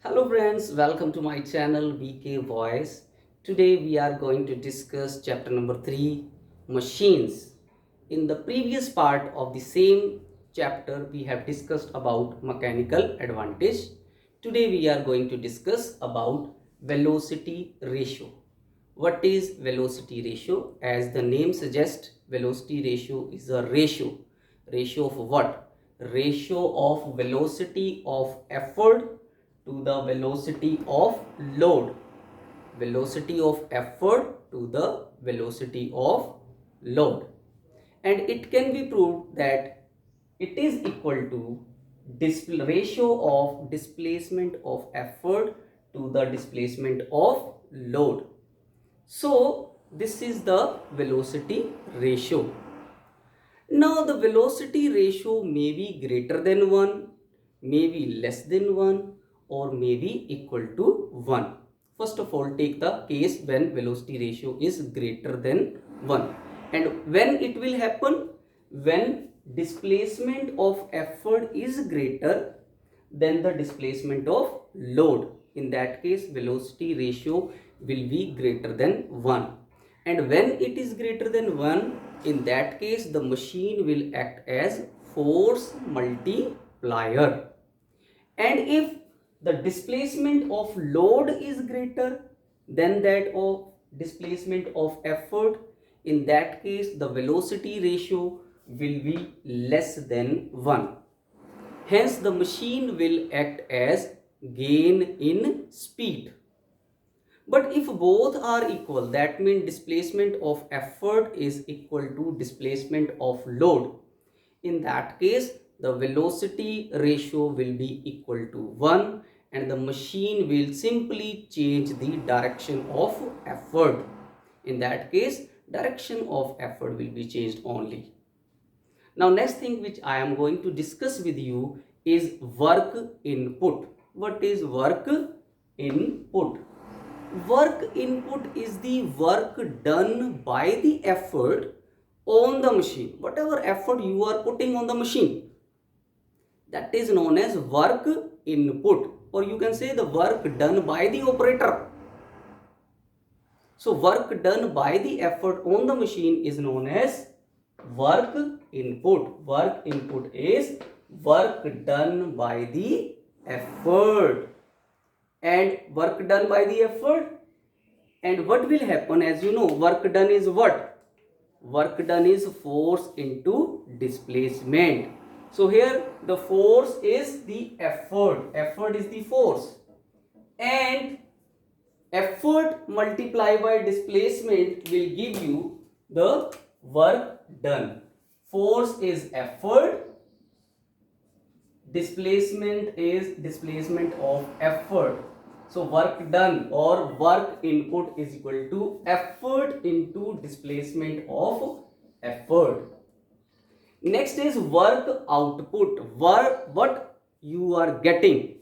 Hello friends, welcome to my channel VK Voice. Today we are going to discuss chapter number 3, machines. In the previous part of the same chapter we have discussed about mechanical advantage. Today we are going to discuss about velocity ratio. What is velocity ratio? As the name suggests, velocity ratio is a ratio. Ratio of what? Ratio of velocity of effort to the velocity of load. Velocity of effort to the velocity of load. And it can be proved that it is equal to ratio of displacement of effort to the displacement of load. So this is the velocity ratio. Now the velocity ratio may be greater than 1, may be less than 1, or may be equal to 1. First of all, take the case when velocity ratio is greater than 1. And when it will happen? When displacement of effort is greater than the displacement of load. In that case, velocity ratio will be greater than 1. And when it is greater than 1, in that case the machine will act as force multiplier. And if the displacement of load is greater than that of displacement of effort, in that case the velocity ratio will be less than 1. Hence the machine will act as gain in speed. But if both are equal, that means displacement of effort is equal to displacement of load. In that case, the velocity ratio will be equal to 1 and the machine will simply change the direction of effort. In that case, direction of effort will be changed only. Now, next thing which I am going to discuss with you is work input. What is work input? Work input is the work done by the effort on the machine. Whatever effort you are putting on the machine, that is known as work input, or you can say the work done by the operator. So work done by the effort on the machine is known as work input. Work input is work done by the effort. And work done by the effort, and what will happen? As you know, work done is what? Work done is force into displacement. So here the force is the effort is the force, and effort multiplied by displacement will give you the work done. Force is effort, displacement is displacement of effort. So work done or work input is equal to effort into displacement of effort. Next is work output. What you are getting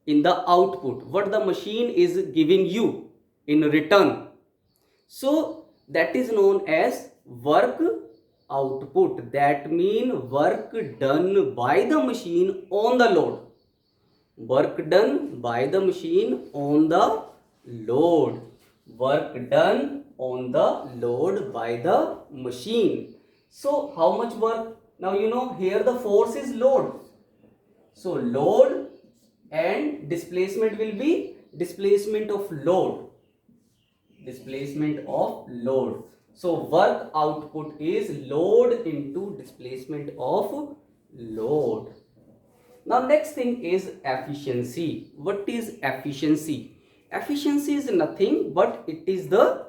in the output, what the machine is giving you in return. So that is known as work output. That means work done by the machine on the load. Work done by the machine on the load. Work done on the load by the machine. So how much work? Now you know here the force is load. So load and displacement will be displacement of load. Displacement of load. So work output is load into displacement of load. Now next thing is efficiency. What is efficiency? Efficiency is nothing but it is the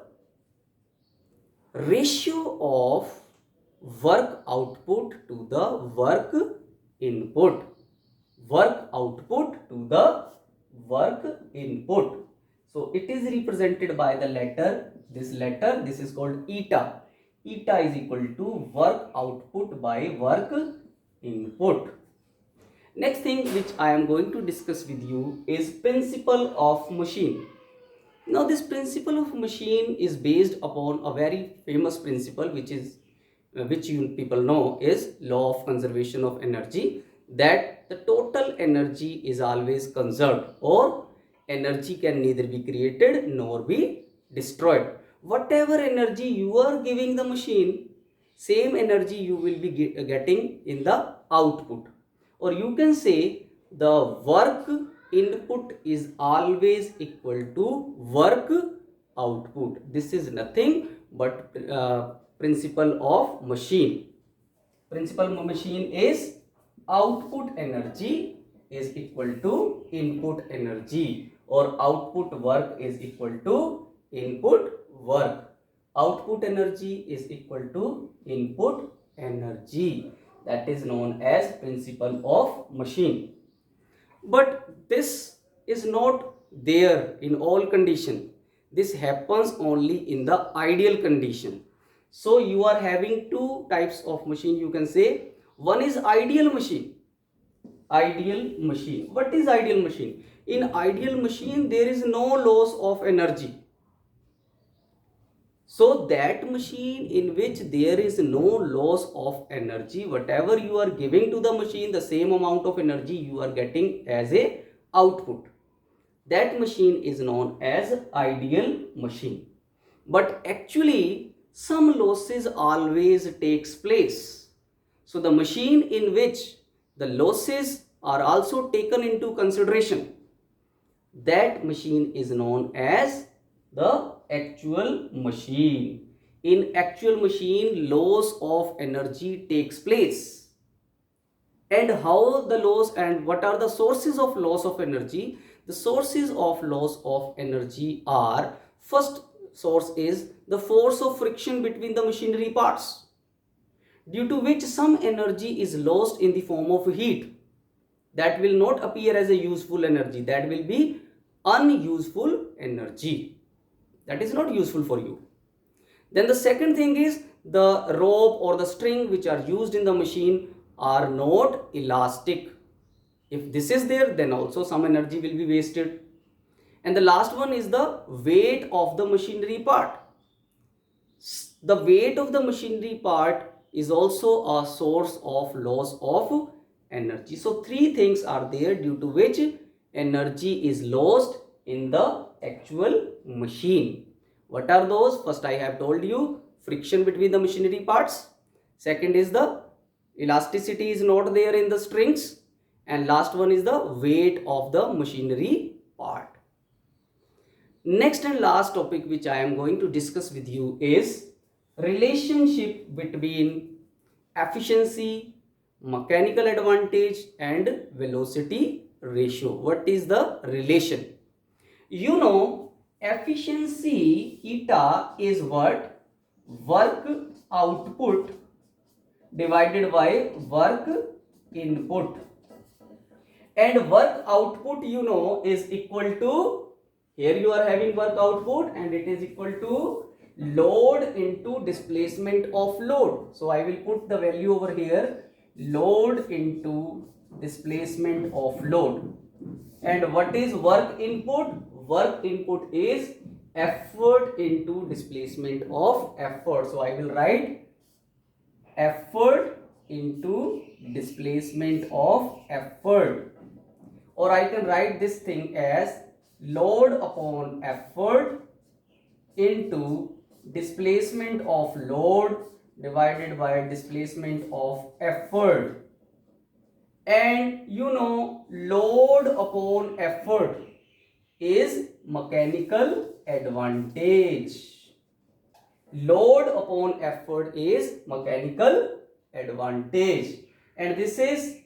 ratio of work output to the work input. Work output to the work input. So it is represented by the letter, this is called eta. Eta is equal to work output by work input. Next thing which I am going to discuss with you is principle of machine. Now this principle of machine is based upon a very famous principle which you people know is law of conservation of energy. that the total energy is always conserved, or energy can neither be created nor be destroyed. Whatever energy you are giving the machine, same energy you will be getting in the output. Or you can say the work input is always equal to work output. This is nothing but principle of machine. Principle of machine is output energy is equal to input energy, or output work is equal to input work. Output energy is equal to input energy. That is known as principle of machine. But this is not there in all condition. This happens only in the ideal condition. So you are having two types of machine, you can say. One is ideal machine. Ideal machine. What is ideal machine? In ideal machine there is no loss of energy. So that machine in which there is no loss of energy, whatever you are giving to the machine, the same amount of energy you are getting as a output. That machine is known as ideal machine. But actually some losses always takes place. So the machine in which the losses are also taken into consideration, that machine is known as the actual machine. In actual machine, loss of energy takes place. And how the loss, and what are the sources of loss of energy? The sources of loss of energy are, first source is the force of friction between the machinery parts, due to which some energy is lost in the form of heat. That will not appear as a useful energy, that will be unuseful energy, that is not useful for you. Then the second thing is the rope or the string which are used in the machine are not elastic. If this is there, then also some energy will be wasted. And the last one is the weight of the machinery part. The weight of the machinery part is also a source of loss of energy. So three things are there due to which energy is lost in the actual machine. What are those? First I have told you, friction between the machinery parts. Second is the elasticity is not there in the strings. And last one is the weight of the machinery part. Next and last topic which I am going to discuss with you is relationship between efficiency, mechanical advantage and velocity ratio. What is the relation? You know, efficiency eta is what? Work output divided by work input. And work output, you know, is equal to, here you are having work output and it is equal to load into displacement of load. So I will put the value over here, load into displacement of load. And what is work input? Work input is effort into displacement of effort. So I will write effort into displacement of effort. Or I can write this thing as load upon effort into displacement of load divided by displacement of effort. And you know, load upon effort is mechanical advantage. Load upon effort is mechanical advantage. And this is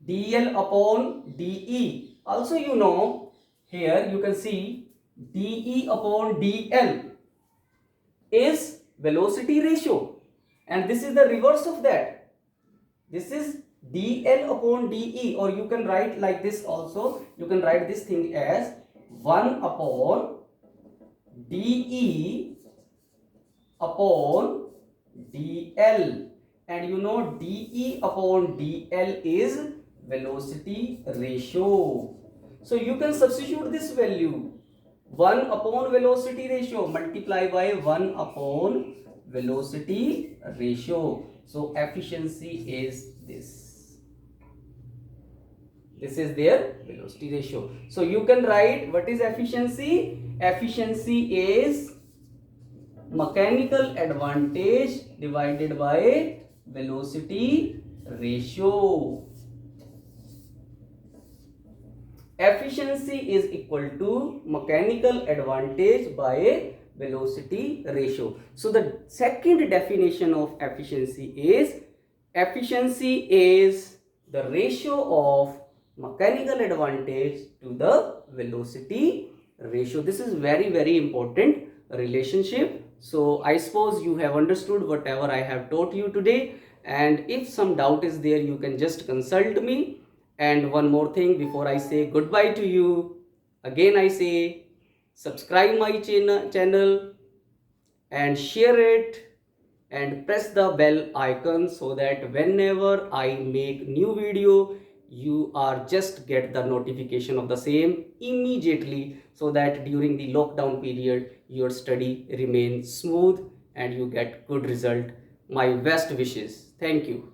dl upon de. Also you know, here you can see de upon dl is velocity ratio, and this is the reverse of that. This is dl upon de, or you can write like this also. You can write this thing as 1 upon de upon dl, and you know de upon dl is velocity ratio. So you can substitute this value, 1 upon velocity ratio multiply by 1 upon velocity ratio. So efficiency is this. This is their velocity ratio. So you can write, what is efficiency? Efficiency is mechanical advantage divided by velocity ratio. Efficiency is equal to mechanical advantage by velocity ratio. So the second definition of efficiency is the ratio of mechanical advantage to the velocity ratio. This is very important relationship. So I suppose you have understood whatever I have taught you today, and if some doubt is there, you can just consult me. And one more thing before I say goodbye to you, again I say subscribe my channel and share it and press the bell icon so that whenever I make new video, you are just get the notification of the same immediately, so that during the lockdown period your study remains smooth and you get good result. My best wishes. Thank you.